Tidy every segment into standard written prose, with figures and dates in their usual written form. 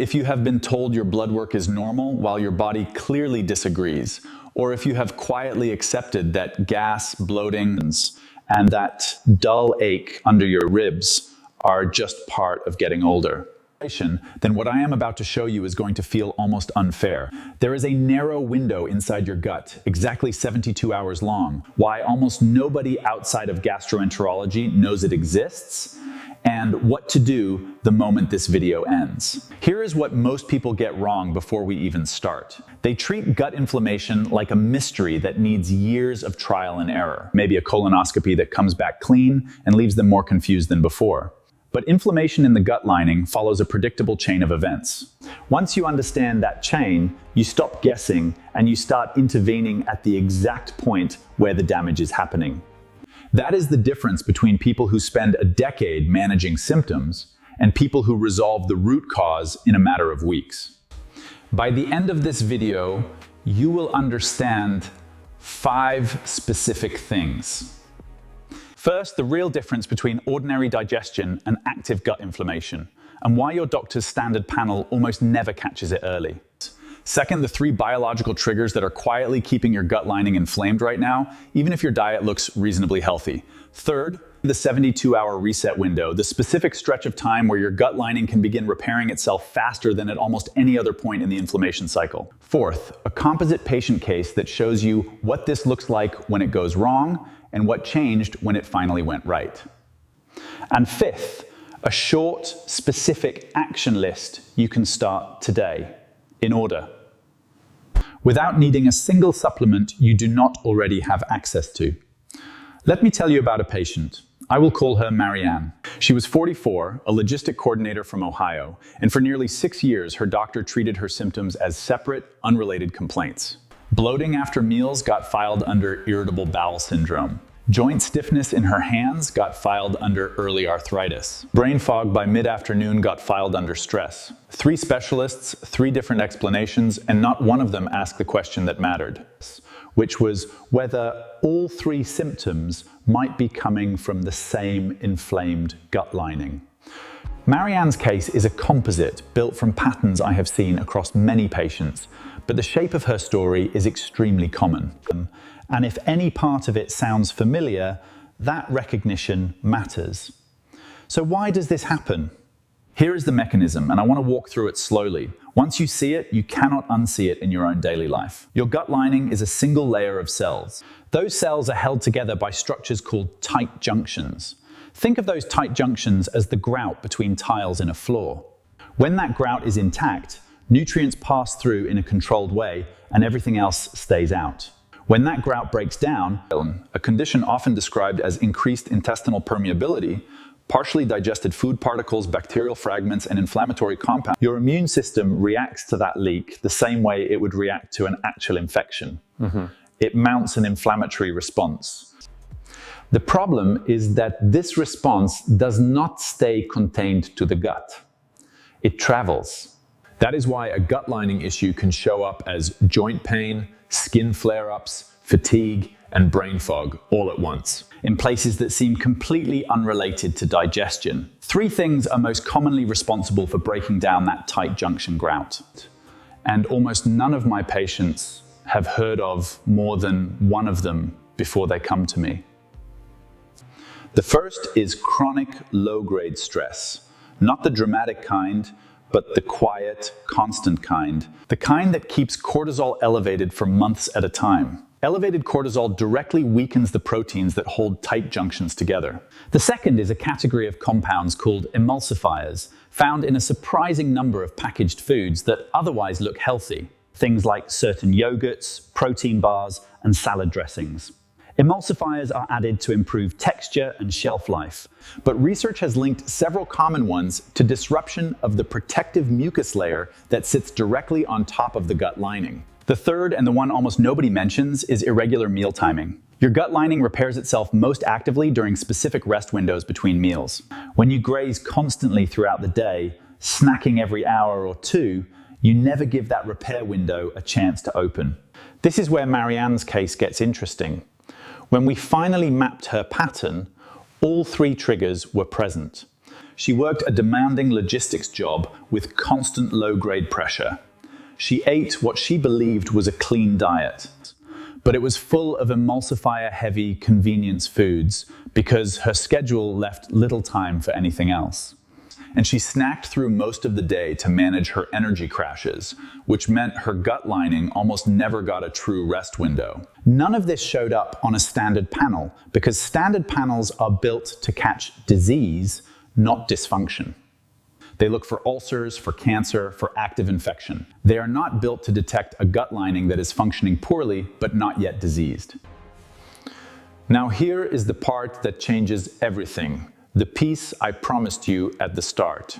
if you have been told your blood work is normal while your body clearly disagrees, or if you have quietly accepted that gas, bloating, and that dull ache under your ribs are just part of getting older, then what I am about to show you is going to feel almost unfair. There is a narrow window inside your gut, exactly 72 hours long, why almost nobody outside of gastroenterology knows it exists, and what to do the moment this video ends. Here is what most people get wrong before we even start. They treat gut inflammation like a mystery that needs years of trial and error, maybe a colonoscopy that comes back clean and leaves them more confused than before. But inflammation in the gut lining follows a predictable chain of events. Once you understand that chain, you stop guessing and you start intervening at the exact point where the damage is happening. That is the difference between people who spend a decade managing symptoms and people who resolve the root cause in a matter of weeks. By the end of this video, you will understand 5 specific things. First, the real difference between ordinary digestion and active gut inflammation, and why your doctor's standard panel almost never catches it early. Second, the 3 biological triggers that are quietly keeping your gut lining inflamed right now, even if your diet looks reasonably healthy. Third, the 72-hour reset window, the specific stretch of time where your gut lining can begin repairing itself faster than at almost any other point in the inflammation cycle. Fourth, a composite patient case that shows you what this looks like when it goes wrong and what changed when it finally went right. And fifth, a short, specific action list you can start today, in order, without needing a single supplement you do not already have access to. Let me tell you about a patient. I will call her Marianne. She was 44, a logistic coordinator from Ohio, and for nearly 6 years her doctor treated her symptoms as separate, unrelated complaints. Bloating after meals got filed under irritable bowel syndrome. Joint stiffness in her hands got filed under early arthritis. Brain fog by mid-afternoon got filed under stress. 3 specialists, 3 different explanations, and not one of them asked the question that mattered, which was whether all 3 symptoms might be coming from the same inflamed gut lining. Marianne's case is a composite built from patterns I have seen across many patients, but the shape of her story is extremely common. And if any part of it sounds familiar, that recognition matters. So why does this happen? Here is the mechanism, and I want to walk through it slowly. Once you see it, you cannot unsee it in your own daily life. Your gut lining is a single layer of cells. Those cells are held together by structures called tight junctions. Think of those tight junctions as the grout between tiles in a floor. When that grout is intact, nutrients pass through in a controlled way and everything else stays out. When that grout breaks down, a condition often described as increased intestinal permeability, partially digested food particles, bacterial fragments, and inflammatory compounds, your immune system reacts to that leak the same way it would react to an actual infection. It mounts an inflammatory response. The problem is that this response does not stay contained to the gut. It travels. That is why a gut lining issue can show up as joint pain, skin flare-ups, fatigue, and brain fog all at once, in places that seem completely unrelated to digestion. 3 things are most commonly responsible for breaking down that tight junction grout, and almost none of my patients have heard of more than one of them before they come to me. The first is chronic low-grade stress, not the dramatic kind, but the quiet, constant kind, the kind that keeps cortisol elevated for months at a time. Elevated cortisol directly weakens the proteins that hold tight junctions together. The second is a category of compounds called emulsifiers, found in a surprising number of packaged foods that otherwise look healthy. Things like certain yogurts, protein bars, and salad dressings. Emulsifiers are added to improve texture and shelf life, but research has linked several common ones to disruption of the protective mucus layer that sits directly on top of the gut lining. The third, and the one almost nobody mentions, is irregular meal timing. Your gut lining repairs itself most actively during specific rest windows between meals. When you graze constantly throughout the day, snacking every hour or 2, you never give that repair window a chance to open. This is where Marianne's case gets interesting. When we finally mapped her pattern, all 3 triggers were present. She worked a demanding logistics job with constant low-grade pressure. She ate what she believed was a clean diet, but it was full of emulsifier-heavy convenience foods because her schedule left little time for anything else. And she snacked through most of the day to manage her energy crashes, which meant her gut lining almost never got a true rest window. None of this showed up on a standard panel because standard panels are built to catch disease, not dysfunction. They look for ulcers, for cancer, for active infection. They are not built to detect a gut lining that is functioning poorly but not yet diseased. Now here is the part that changes everything. The piece I promised you at the start.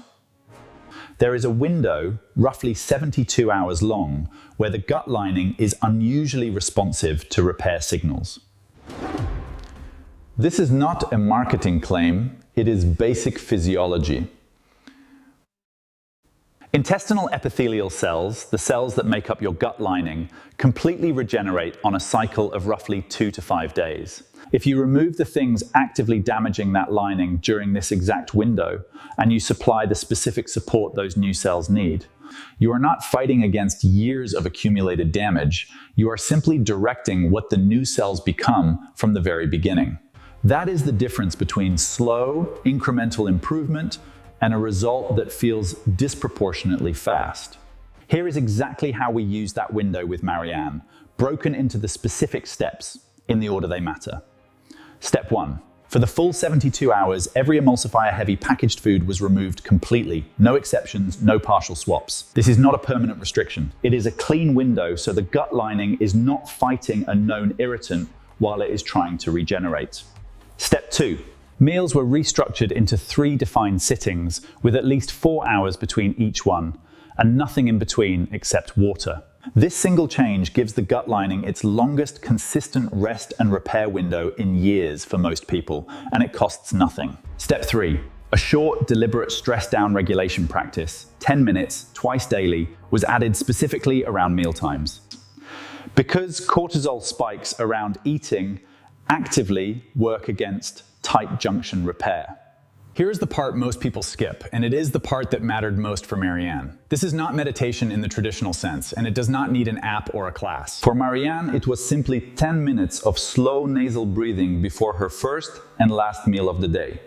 There is a window, roughly 72 hours long, where the gut lining is unusually responsive to repair signals. This is not a marketing claim, it is basic physiology. Intestinal epithelial cells, the cells that make up your gut lining, completely regenerate on a cycle of roughly 2 to 5 days. If you remove the things actively damaging that lining during this exact window, and you supply the specific support those new cells need, you are not fighting against years of accumulated damage, you are simply directing what the new cells become from the very beginning. That is the difference between slow, incremental improvement and a result that feels disproportionately fast. Here is exactly how we use that window with Marianne, broken into the specific steps in the order they matter. Step 1. For the full 72 hours, every emulsifier-heavy packaged food was removed completely. No exceptions, no partial swaps. This is not a permanent restriction. It is a clean window, so the gut lining is not fighting a known irritant while it is trying to regenerate. Step 2. Meals were restructured into 3 defined sittings, with at least 4 hours between each one, and nothing in between except water. This single change gives the gut lining its longest consistent rest and repair window in years for most people, and it costs nothing. Step 3. A short, deliberate stress down regulation practice, 10 minutes, twice daily, was added specifically around mealtimes. Because cortisol spikes around eating actively work against tight junction repair. Here is the part most people skip, and it is the part that mattered most for Marianne. This is not meditation in the traditional sense, and it does not need an app or a class. For Marianne, it was simply 10 minutes of slow nasal breathing before her first and last meal of the day.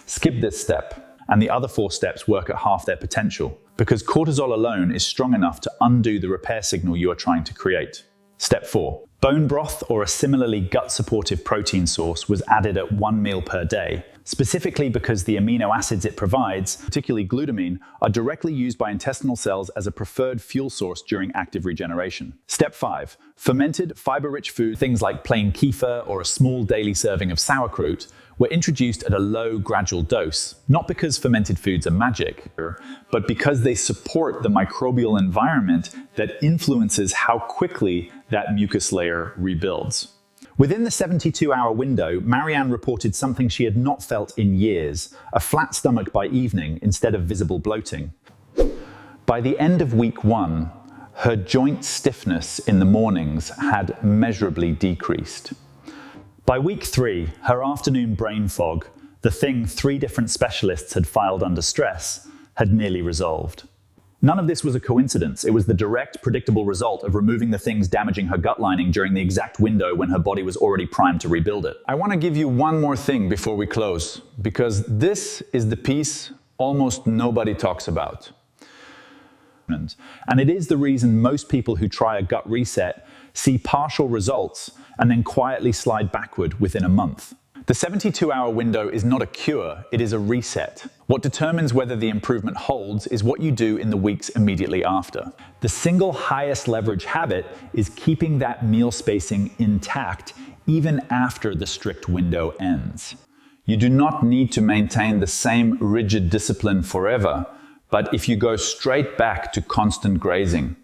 Skip this step, and the other 4 steps work at half their potential, because cortisol alone is strong enough to undo the repair signal you are trying to create. Step 4. Bone broth or a similarly gut-supportive protein source was added at 1 meal per day, specifically because the amino acids it provides, particularly glutamine, are directly used by intestinal cells as a preferred fuel source during active regeneration. Step 5. Fermented, fiber-rich food, things like plain kefir or a small daily serving of sauerkraut, were introduced at a low, gradual dose, not because fermented foods are magic, but because they support the microbial environment that influences how quickly that mucus layer rebuilds. Within the 72-hour window, Marianne reported something she had not felt in years, a flat stomach by evening instead of visible bloating. By the end of week 1, her joint stiffness in the mornings had measurably decreased. By week 3, her afternoon brain fog, the thing 3 different specialists had filed under stress, had nearly resolved. None of this was a coincidence. It was the direct, predictable result of removing the things damaging her gut lining during the exact window when her body was already primed to rebuild it. I want to give you one more thing before we close, because this is the piece almost nobody talks about. And it is the reason most people who try a gut reset see partial results and then quietly slide backward within a month. The 72-hour window is not a cure, it is a reset. What determines whether the improvement holds is what you do in the weeks immediately after. The single highest leverage habit is keeping that meal spacing intact even after the strict window ends. You do not need to maintain the same rigid discipline forever, but if you go straight back to constant grazing,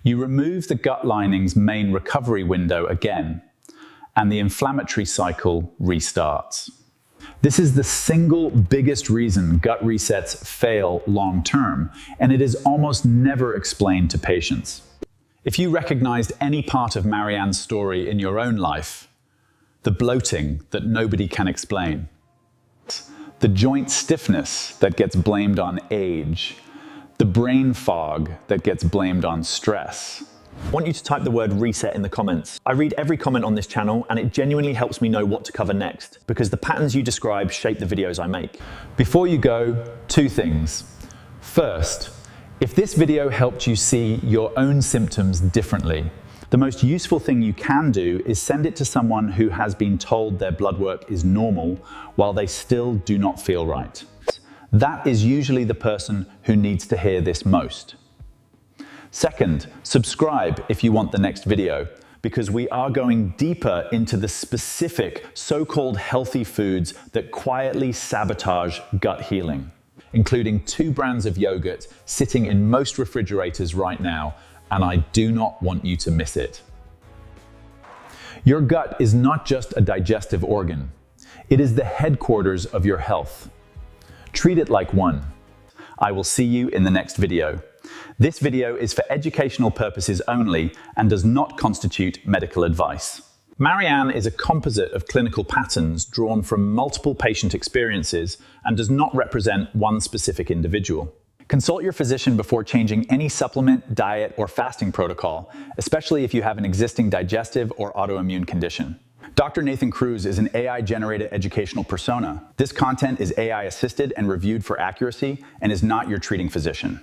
you remove the gut lining's main recovery window again, and the inflammatory cycle restarts. This is the single biggest reason gut resets fail long-term, and it is almost never explained to patients. If you recognized any part of Marianne's story in your own life, the bloating that nobody can explain, the joint stiffness that gets blamed on age, the brain fog that gets blamed on stress. I want you to type the word reset in the comments. I read every comment on this channel and it genuinely helps me know what to cover next because the patterns you describe shape the videos I make. Before you go, 2 things. First, if this video helped you see your own symptoms differently, the most useful thing you can do is send it to someone who has been told their blood work is normal while they still do not feel right. That is usually the person who needs to hear this most. Second, subscribe if you want the next video, because we are going deeper into the specific so-called healthy foods that quietly sabotage gut healing, including 2 brands of yogurt sitting in most refrigerators right now, and I do not want you to miss it. Your gut is not just a digestive organ. It is the headquarters of your health. Treat it like one. I will see you in the next video. This video is for educational purposes only and does not constitute medical advice. Marianne is a composite of clinical patterns drawn from multiple patient experiences and does not represent one specific individual. Consult your physician before changing any supplement, diet, or fasting protocol, especially if you have an existing digestive or autoimmune condition. Dr. Nathan Cruz is an AI-generated educational persona. This content is AI-assisted and reviewed for accuracy and is not your treating physician.